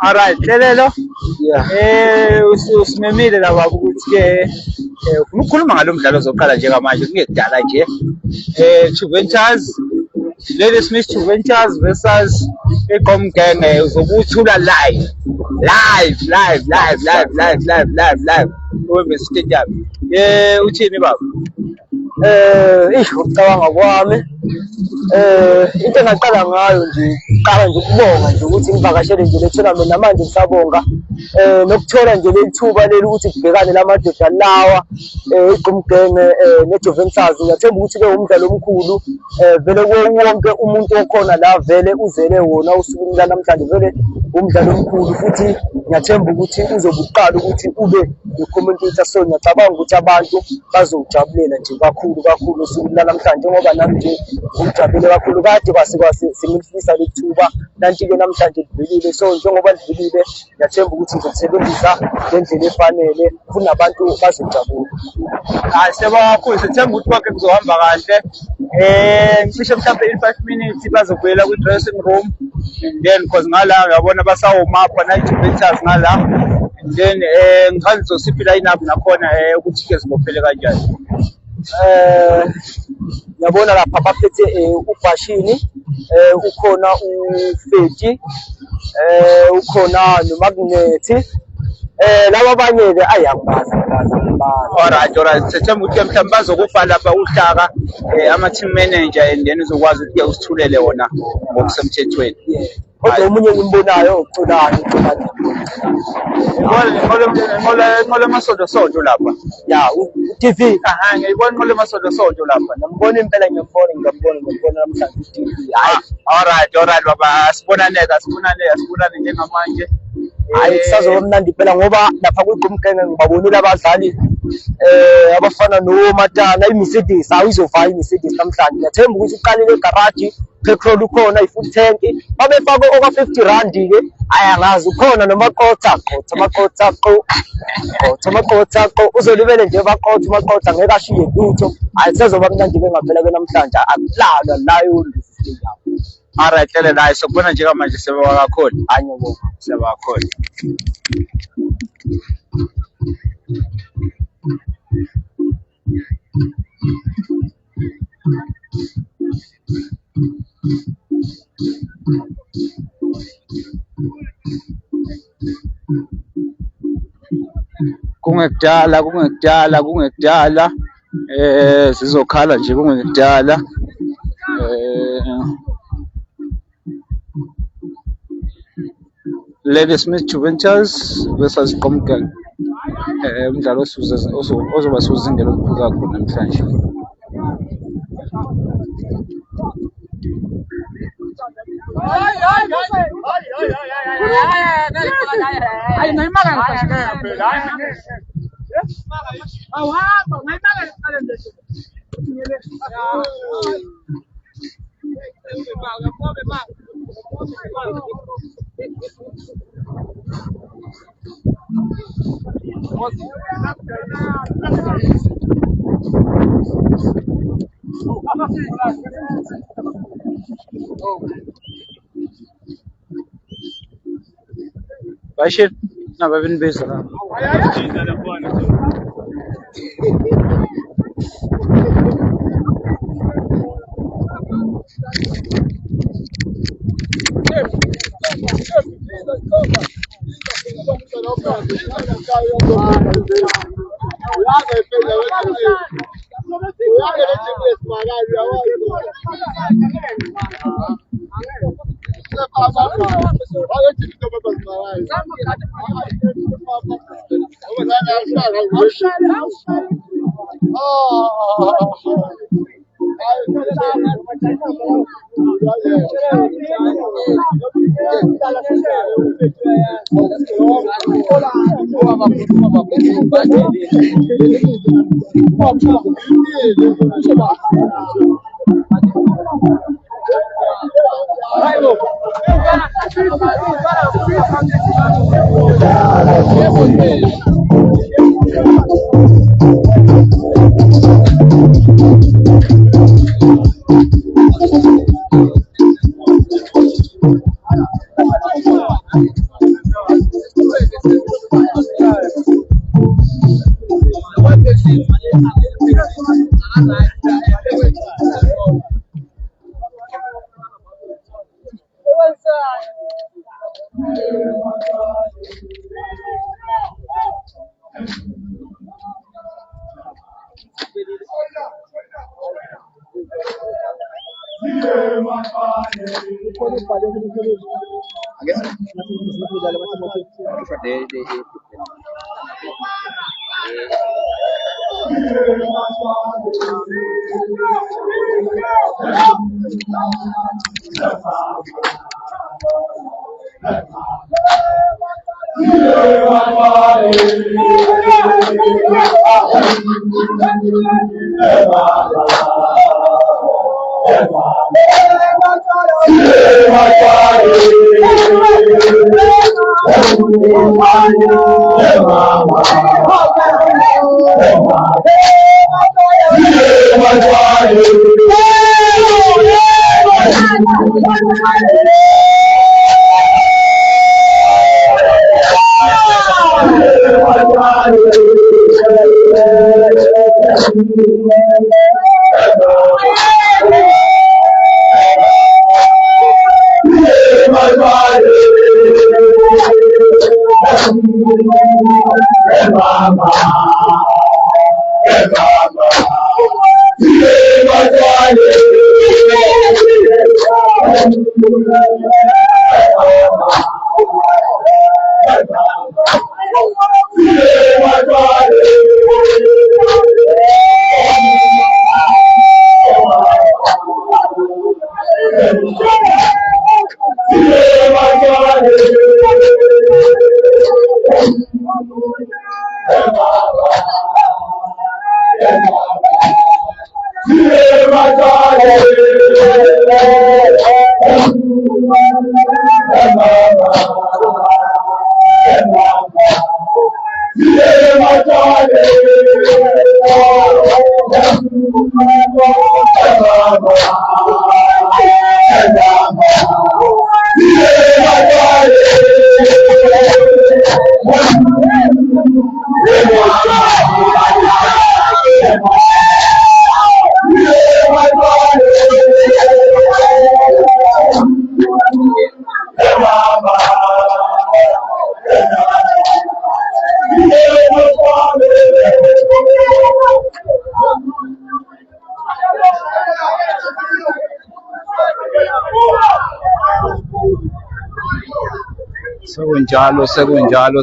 Alright, Lelelo. Yeah. Usimemile la baba ukuthi ke ufuna ukukhuluma ngalo mdlalo ozoqala njengamanje kungekudala nje. Juventus Ladysmith Juventus versus iGqom Gang uzokuthula live. Wembe stadium. Uthini baba? Ukucabanga kwami into engaqala ngayo nje qala nje ukubonga nje ukuthi ngivakashele nje le tournament namanje ngisabonga nokuthola nje le thuba leli ukuthi kubhekane lamadoda lawa iGqom Gang neJuventus. Ngiyathemba ukuthi ke umdlalo omkhulu vele wonke umuntu okhona la vele uzele wona usuku namhlanje vele umdlalo omkhulu futhi ngiyathemba ukuthi uzobuqala ukuthi ube i-commentator. So ngiyacabanga ukuthi abantu bazowujabulela nje kakhulu usuku namhlanje ngoba nami nje ngijabule kakhulu kade singilifisa lethuba nanti ke namhlanje livelile. So njengoba livelile ngiyathemba ukuthi ngizolisebenzisa ngendlela efanele futhi nabantu bazojabula. Hayi siyabonga kakhulu, sithemba ukuthi konke kuzohamba kahle. Ngisho mhlawumbe in 5 minutes bazobuyela kwi-dressing room and then because ngala uyabona basawoma khona iJuventus ngala and then ngichaza uzosiphi line-up nakhona ukuthi ke zibophele kanjani. Ngiyabona lapha baphethe uBashini, ukhona uFeti, ukhona noMagnethi, laba abanye ke ayangibazi. Alright, sithemba ukuthi mhlawumbe bazokufa lapha uhlaka ama-team manager and then uzokwazi ukuthi usithulele wona ngokusemthethweni. Kodwa omunye ngimbonayo uCulani. Ngole masondo lapha. Ya, TV. Ngiyibona ngole masondo lapha. Ngiyambona impela ngiyambona namhlanje ku-TV. Alright baba, sibonane njengamanje. Hayi kusazoba mnandi phela ngoba lapha kwiGqom Gang ngibabonile abadlali abafana noMatana, iMercedes awuzofaka iMercedes namhlanje. Ngiyathemba ukuthi uqalile egarage, petrol ukhona, i-food tank, babefake over 50 rand ke. Ayangazi ukhona nomaqotha uzolibele nje baqotha ngeke ashiye lutho. Hayi kusazoba mnandi ke ngaphela ke namhlanje akulalwa layo stadium. Alright, naye sokubona njengamanje siyabonga kakhulu. Ngiyabonga. Siyabonga kakhulu. Kungekudala sizokhala nje kungekudala. Ladysmith Juventus versus iGqom Gang. Umdlalo ozoba sezingeni elikhulu kakhulu namhlanje. Bashir, naba binibeza la.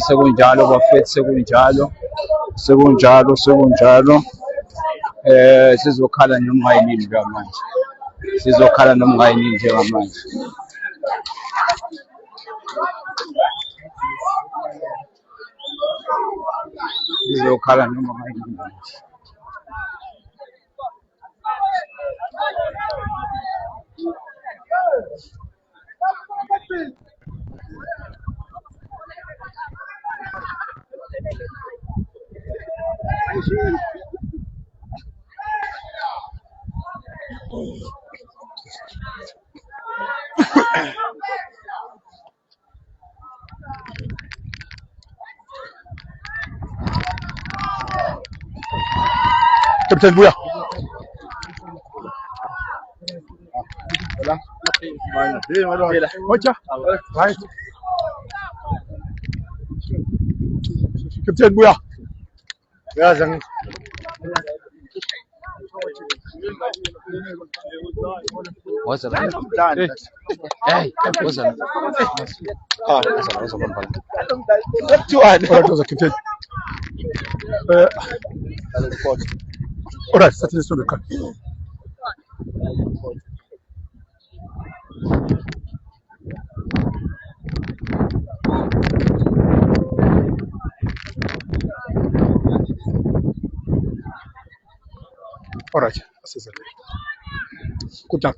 sekunjalo bafethu, sekunjalo. Sizokhala noma yini njengamanje, sizokhala noma yini manje. Captain Buya. Moja. Right. Captain Buya. Yazang. What's up? Hey, what's up? What's up? What was a captain? All right, start this one. All right, good luck.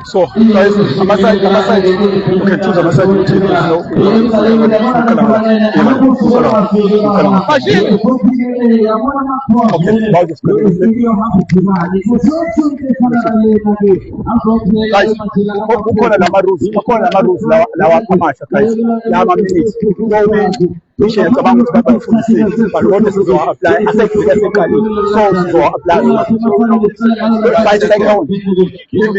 So guys, amaside, you can choose amaside which is guys, kukhona lama-rules lawa amasha guys, lama minutes ngisho ngicabanga ukuthi bayifundisile but kodwa sizowa-apply asekufika seqalile, so sizowa-apply by second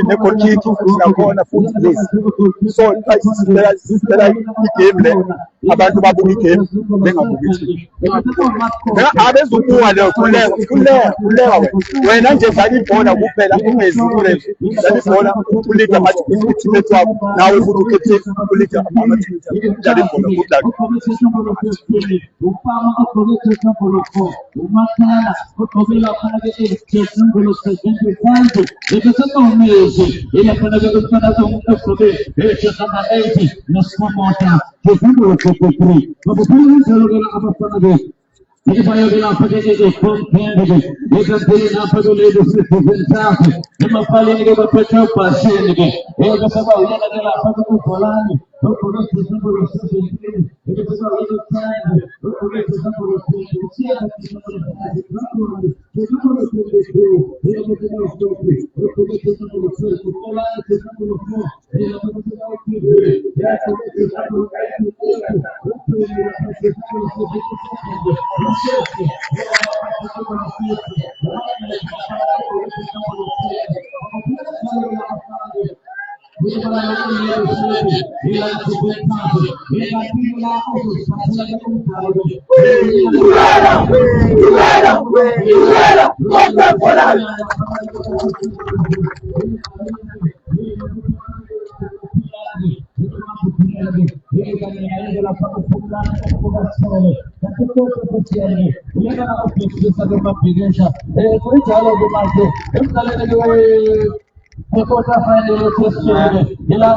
ne-goal kick sinakhona futhi lesi. So sicela igame le abantu babuka igame bengabuki TV, abezukuwa leyo kulega wena nje dlala ibhola kuphela ungezukule dlala ibhola ulida ama-team ethu wakho nawe futhi ukhethe ulida ama-team ethu dlala ibhola kudlala upama aprovecha colocou uma cara cotovelo para que ele esteja pelo 75 e que só um mês ele é para que os caras vão poder esse exatamente nos comota que tudo que foi como tudo isso logo na passada vez ele vai olhar para que ele compreende ele tem na para o lado se representar e não fale ninguém vai pegar o paciente ele vai falar olhar naquela para o fulano o poder que são por os ele vai falar ele sai o poder que são por os se é que são por os ele vai falar o poder que são por os fulano que são por os ele vai falar o que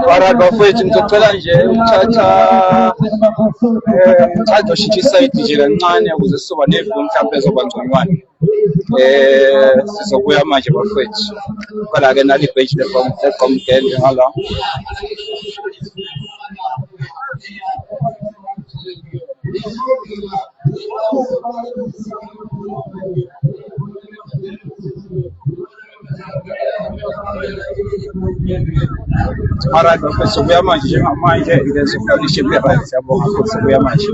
Alright bafowethu, ngizocela nje ukuthatha ushitsha isayidi nje kancane ukuze sizoba neview mhlawumbe ezoba ngconywana. Sizobuya manje bafowethu. Kodwa-ke nali page le-com ngala. Alright bafowethu, sizobuya manje njengamanje ngezifundishe kule right, siyabonga futhi sizobuya manje.